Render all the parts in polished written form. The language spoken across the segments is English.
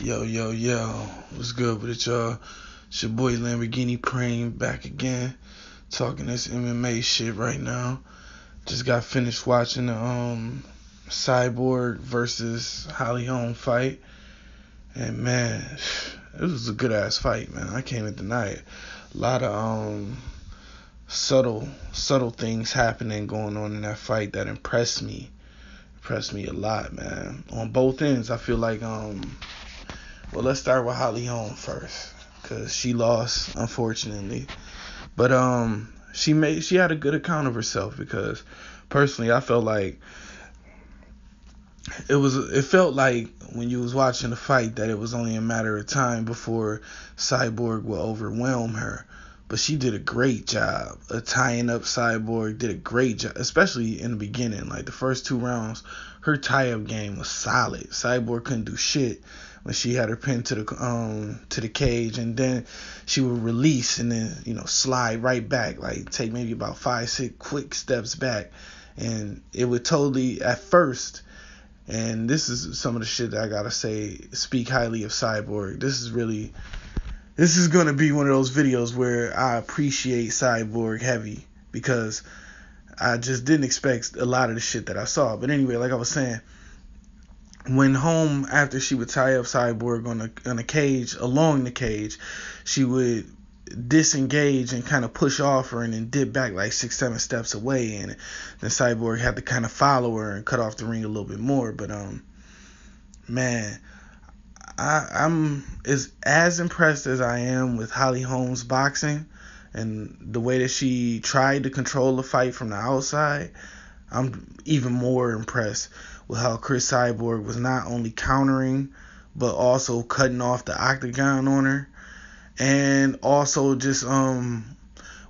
Yo, what's good with it, y'all? It's your boy Lamborghini Praying back again, talking this MMA shit right now. Just got finished watching the Cyborg versus Holly Holm fight, and man, it was a good ass fight, man. I can't even deny it. A lot of subtle things happening going on in that fight that impressed me a lot, man. On both ends, I feel like well, let's start with Holly Holm first, cause she lost, unfortunately. But she had a good account of herself, because personally I felt like it felt like when you was watching the fight that it was only a matter of time before Cyborg will overwhelm her. But she did a great job of tying up Cyborg, did a great job, especially in the beginning. Like the first 2 rounds, her tie-up game was solid. Cyborg couldn't do shit when she had her pinned to the cage, and then she would release and then, slide right back, like take maybe about 5-6 quick steps back. And it would totally, at first, and this is some of the shit that I gotta say, speak highly of Cyborg. This is gonna be one of those videos where I appreciate Cyborg heavy, because I just didn't expect a lot of the shit that I saw. But anyway, like I was saying, when Holm, after she would tie up Cyborg on the cage, along the cage, she would disengage and kind of push off her and then dip back like 6-7 steps away, and then Cyborg had to kind of follow her and cut off the ring a little bit more. But man, I'm as impressed as I am with Holly Holm's boxing and the way that she tried to control the fight from the outside. I'm even more impressed with how Cris Cyborg was not only countering, but also cutting off the octagon on her, and also just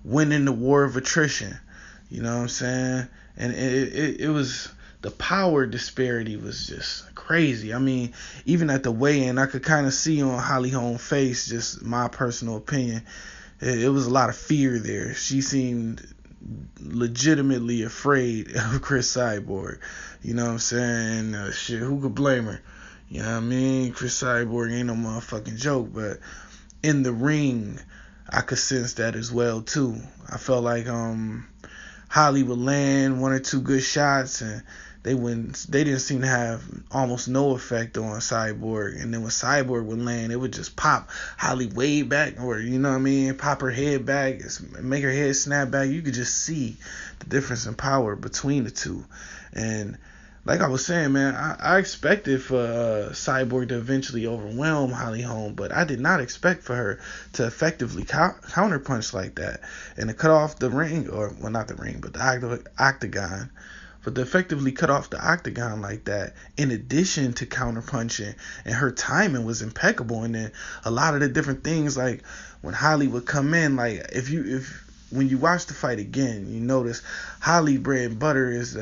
winning the war of attrition. You know what I'm saying? And it was, the power disparity was just crazy. I mean, even at the weigh-in, I could kind of see on Holly Holm's face, just my personal opinion, it was a lot of fear there. She seemed legitimately afraid of Cris Cyborg. You know what I'm saying? Shit, who could blame her? You know what I mean? Cris Cyborg ain't no motherfucking joke, but in the ring, I could sense that as well too. I felt like Holly would land 1 or 2 good shots, and they didn't seem to have almost no effect on Cyborg. And then when Cyborg would land, it would just pop Holly way back, or pop her head back, make her head snap back. You could just see the difference in power between the two. And like I was saying, man, I expected for Cyborg to eventually overwhelm Holly Holm, but I did not expect for her to effectively counterpunch like that and to cut off the ring, or, well, not the ring, but the octagon. But to effectively cut off the octagon like that, in addition to counterpunching, and her timing was impeccable. And then a lot of the different things, like when Holly would come in, like when you watch the fight again, you notice Holly bread and butter is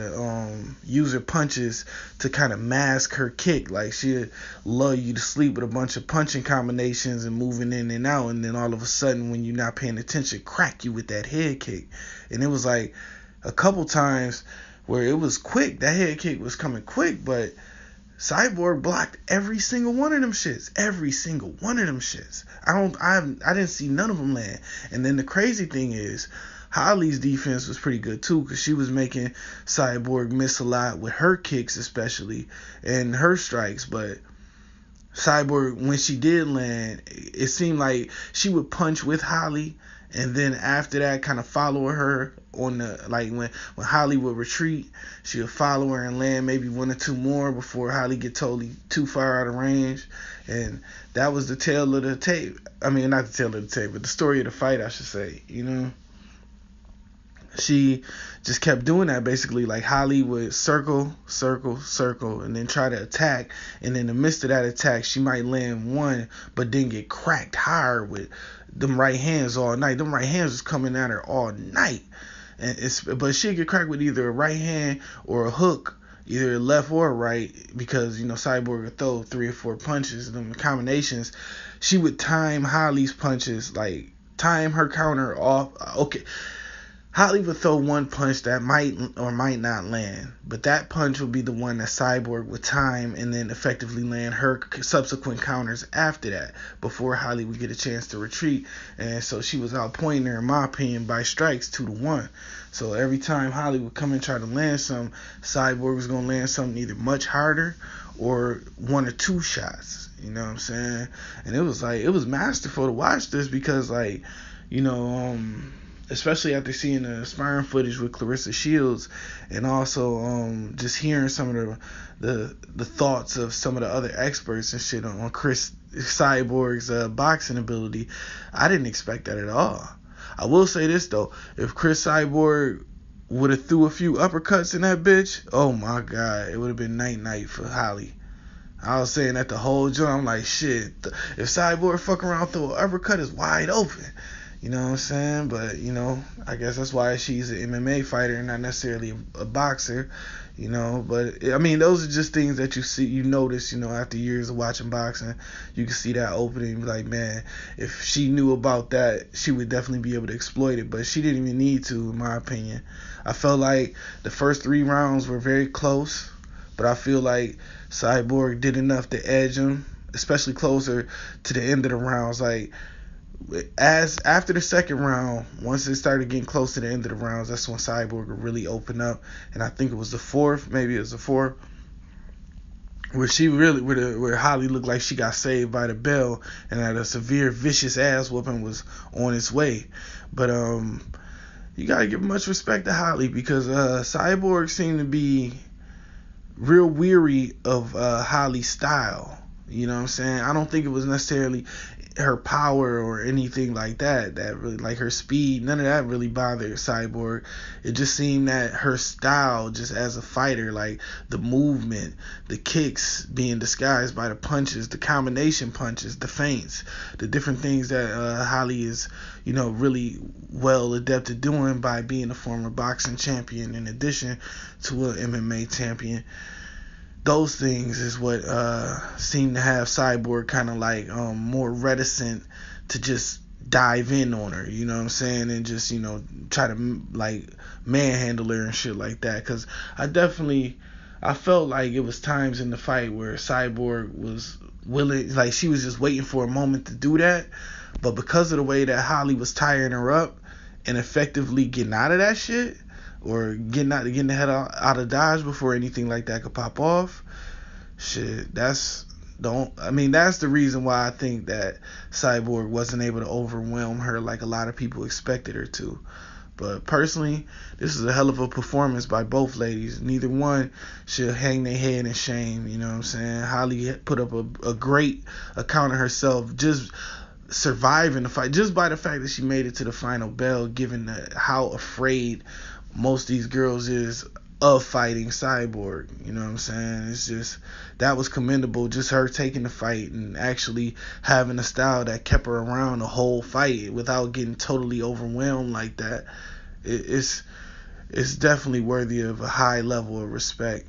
use her punches to kind of mask her kick. Like she'd lull you to sleep with a bunch of punching combinations and moving in and out, and then all of a sudden, when you're not paying attention, crack you with that head kick. And it was like a couple times where it was quick. That head kick was coming quick, but Cyborg blocked every single one of them shits. Every single one of them shits. I didn't see none of them land. And then the crazy thing is, Holly's defense was pretty good too, because she was making Cyborg miss a lot with her kicks, especially, and her strikes. But Cyborg, when she did land, it seemed like she would punch with Holly, and then after that kind of follow her on the, like when Holly would retreat, she would follow her and land maybe 1 or 2 more before Holly get totally too far out of range. And that was the tail of the tape. I mean, not the tail of the tape, but the story of the fight, I should say. She just kept doing that, basically. Like Holly would circle, and then try to attack, and in the midst of that attack, she might land one, but then get cracked hard with them right hands all night. Them right hands was coming at her all night, but she'd get cracked with either a right hand or a hook, either left or right, because Cyborg would throw 3 or 4 punches, them combinations. She would time Holly's punches, like time her counter off. Okay. Holly would throw one punch that might or might not land, but that punch would be the one that Cyborg would time and then effectively land her subsequent counters after that, before Holly would get a chance to retreat. And so she was outpointing her, in my opinion, by strikes 2-1. So every time Holly would come and try to land something, Cyborg was going to land something either much harder or one or two shots. You know what I'm saying? And it was masterful to watch this because, like, you know, especially after seeing the sparring footage with Clarissa Shields, and also just hearing some of the thoughts of some of the other experts and shit on Cris Cyborg's boxing ability, I didn't expect that at all. I will say this though, if Cris Cyborg would have threw a few uppercuts in that bitch, oh my god, it would have been night for Holly. I was saying that the whole joint. I'm like, shit, if Cyborg fuck around throw an uppercut, is wide open. You know what I'm saying? But, you know, I guess that's why she's an MMA fighter and not necessarily a boxer, you know. But, I mean, those are just things that you notice, you know, after years of watching boxing. You can see that opening, like, man, if she knew about that, she would definitely be able to exploit it. But she didn't even need to, in my opinion. I felt like the first 3 rounds were very close, but I feel like Cyborg did enough to edge him, especially closer to the end of the rounds. Like, as after the second round, once it started getting close to the end of the rounds, that's when Cyborg would really open up. And I think it was the fourth, where Holly looked like she got saved by the bell and that a severe vicious ass whooping was on its way. But you gotta give much respect to Holly because Cyborg seemed to be real weary of Holly's style. You know what I'm saying? I don't think it was necessarily her power or anything like that really, like her speed, none of that really bothered Cyborg. It just seemed that her style, just as a fighter, like the movement, the kicks being disguised by the punches, the combination punches, the feints, the different things that Holly is, you know, really well adept at doing by being a former boxing champion in addition to an MMA champion. Those things is what seemed to have Cyborg kind of like more reticent to just dive in on her, you know what I'm saying, and just, you know, try to like manhandle her and shit like that. Because I felt like it was times in the fight where Cyborg was willing, like she was just waiting for a moment to do that, but because of the way that Holly was tying her up and effectively getting out of that shit, or getting the head out of dodge before anything like that could pop off. Shit, that's the reason why I think that Cyborg wasn't able to overwhelm her like a lot of people expected her to. But personally, this is a hell of a performance by both ladies. Neither one should hang their head in shame, you know what I'm saying? Holly put up a great account of herself, just surviving the fight, just by the fact that she made it to the final bell, given how afraid most of these girls is of fighting Cyborg. You know what I'm saying? It's just, that was commendable, just her taking the fight and actually having a style that kept her around the whole fight without getting totally overwhelmed like that. It's definitely worthy of a high level of respect.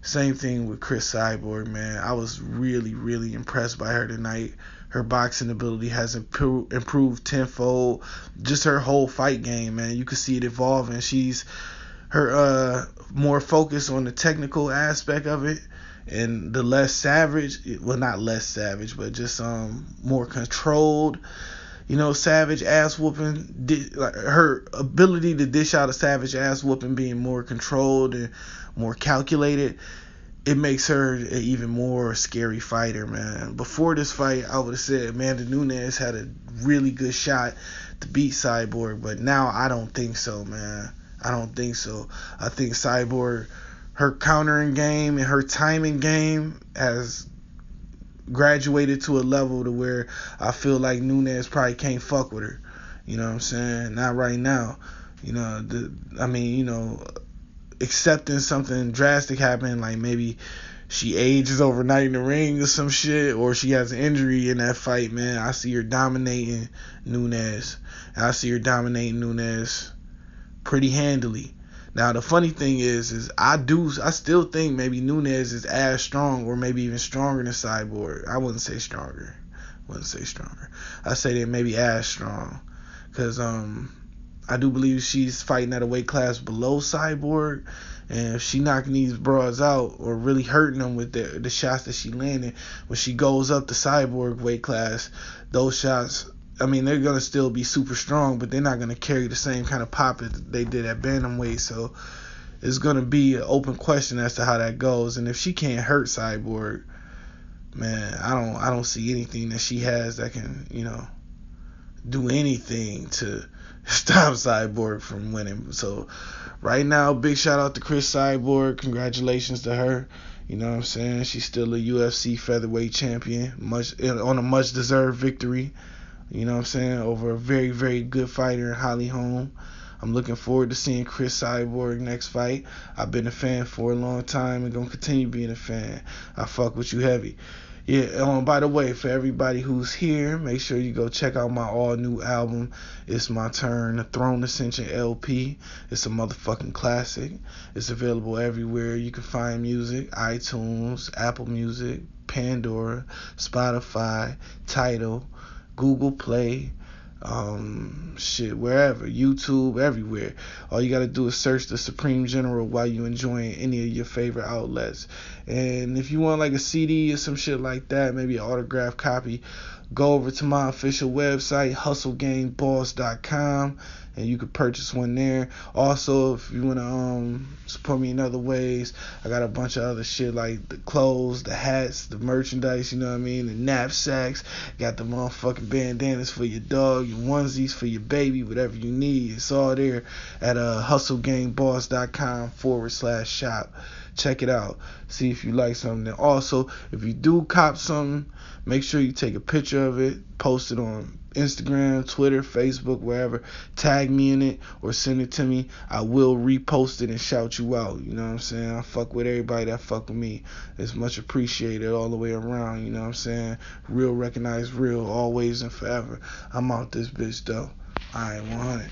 Same thing with Cris Cyborg, man. I was really, really impressed by her tonight. Her boxing ability has improved tenfold. Just her whole fight game, man. You can see it evolving. She's more focused on the technical aspect of it and the less savage, well, not less savage, but just more controlled, you know, savage ass whooping. Like her ability to dish out a savage ass whooping being more controlled and more calculated, it makes her an even more scary fighter, man. Before this fight, I would have said Amanda Nunes had a really good shot to beat Cyborg, but now I don't think so, man. I don't think so. I think Cyborg, her countering game and her timing game has graduated to a level to where I feel like Nunes probably can't fuck with her. You know what I'm saying? Not right now. You know, accepting something drastic happen, like maybe she ages overnight in the ring or some shit, or she has an injury in that fight, man, I see her dominating Nunes. I see her dominating Nunes pretty handily. Now the funny thing is I still think maybe Nunes is as strong or maybe even stronger than Cyborg. I wouldn't say stronger. I say they're maybe as strong, because I do believe she's fighting at a weight class below Cyborg. And if she knocking these bras out or really hurting them with the shots that she landed, when she goes up the Cyborg weight class, those shots, I mean, they're going to still be super strong, but they're not going to carry the same kind of pop that they did at bantamweight. So it's going to be an open question as to how that goes. And if she can't hurt Cyborg, man, I don't see anything that she has that can, do anything to stop Cyborg from winning. So right now, big shout out to Cris Cyborg. Congratulations to her. You know what I'm saying? She's still a UFC featherweight champion, on a much deserved victory. You know what I'm saying? Over a very, very good fighter in Holly Holm. I'm looking forward to seeing Cris Cyborg next fight. I've been a fan for a long time and gonna continue being a fan. I fuck with you heavy. Yeah, by the way, for everybody who's here, make sure you go check out my all-new album, It's My Turn, the Throne Ascension LP. It's a motherfucking classic. It's available everywhere you can find music: iTunes, Apple Music, Pandora, Spotify, Tidal, Google Play, wherever, YouTube, everywhere. All you gotta do is search the Supreme General while you enjoying any of your favorite outlets. And if you want like a CD or some shit like that, maybe an autographed copy, go over to my official website, hustlegameboss.com, and you can purchase one there. Also, if you want to support me in other ways, I got a bunch of other shit like the clothes, the hats, the merchandise, you know what I mean, the knapsacks, got the motherfucking bandanas for your dog, your onesies for your baby, whatever you need. It's all there at hustlegameboss.com/shop. Check it out. See if you like something. And also, if you do cop something, make sure you take a picture of it, post it on Instagram, Twitter, Facebook, wherever. Tag me in it or send it to me. I will repost it and shout you out. You know what I'm saying? I fuck with everybody that fuck with me. It's much appreciated all the way around. You know what I'm saying? Real recognize real, always and forever. I'm out this bitch though. Alright, 100.